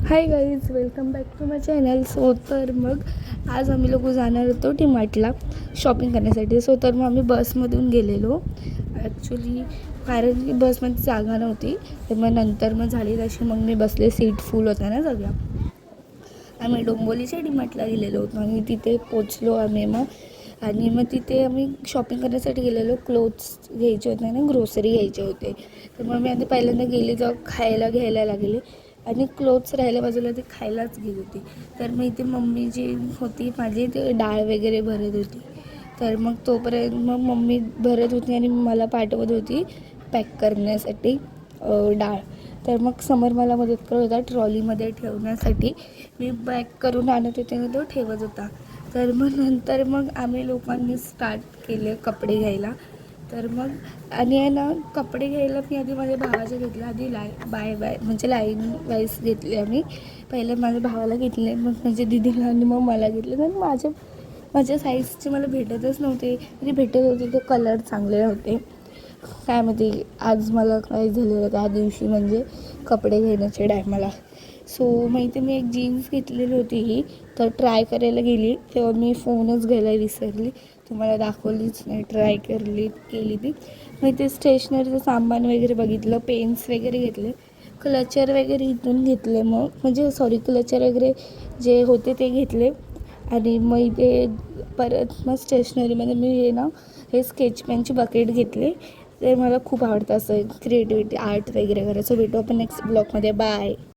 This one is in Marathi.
High guys, welcome back to my channel. तर मग आज आम्ही लोक जाणार होतो डीमार्टला शॉपिंग करण्यासाठी. तर मग आम्ही बसमधून गेलेलो ॲक्च्युली, कारण की बसमध्ये जागा नव्हती. तर मग नंतर झाली तशी मग मी बसले, सीट फुल होता ना सगळ्या. आम्ही डोंबिवलीच्या डीमार्टला गेलेलो होतो आणि तिथे पोचलो आम्ही आणि मग तिथे आम्ही शॉपिंग करण्यासाठी गेलेलो. क्लोथ्स घ्यायचे होते ना, ग्रोसरी घ्यायचे होते. तर मग मी आधी पहिल्यांदा गेली तर खायला घ्यायला लागले आणि क्लोथ्स राहिल्या बाजूला ती खायलाच गेली होती. तर मग इथे मम्मी जी होती माझी, ती डाळ वगैरे भरत होती. तर मग तोपर्यंत मग मम्मी भरत होती आणि मला पाठवत होती पॅक करण्यासाठी डाळ. तर मग समोर मला मदत करत होता ट्रॉलीमध्ये ठेवण्यासाठी. मी पॅक करून आणत होते आणि तो ठेवत होता. तर मग नंतर मग आम्ही लोकांनी स्टार्ट केले कपडे घ्यायला. तर मग आणि आहे ना, कपडे घ्यायला मी आधी माझ्या भावाचे घेतले. आधी बाय म्हणजे लाईन वाईज घेतले आम्ही. पहिलं माझ्या भावाला घेतले, मग माझ्या दीदीला आणि मग मला घेतले. तर माझ्या साईजचे मला भेटतच नव्हते. तरी भेटत होते, ते कलर चांगले होते. काय माहिती आज मला काय झालेलं त्या दिवशी, म्हणजे कपडे घेण्याच्या टायमाला. मग इथे मी एक जीन्स घेतलेली होती ही. तर ट्राय करायला गेली तेव्हा मी फोनच घ्यायला विसरली, तुम्हाला दाखवलीच नाही. ट्राय केली ती. मग इथे स्टेशनरीचं सामान वगैरे बघितलं, पेन्स वगैरे घेतले, क्लचर वगैरे इथून घेतले. क्लचर वगैरे जे होते ते घेतले. आणि मग इथे परत मग स्टेशनरीमध्ये मी हे स्केच पेनची बकेट घेतले. ते मला खूप आवडतं, असं क्रिएटिव्हिटी आर्ट वगैरे करायचं. भेटू आपण नेक्स्ट ब्लॉगमध्ये. बाय.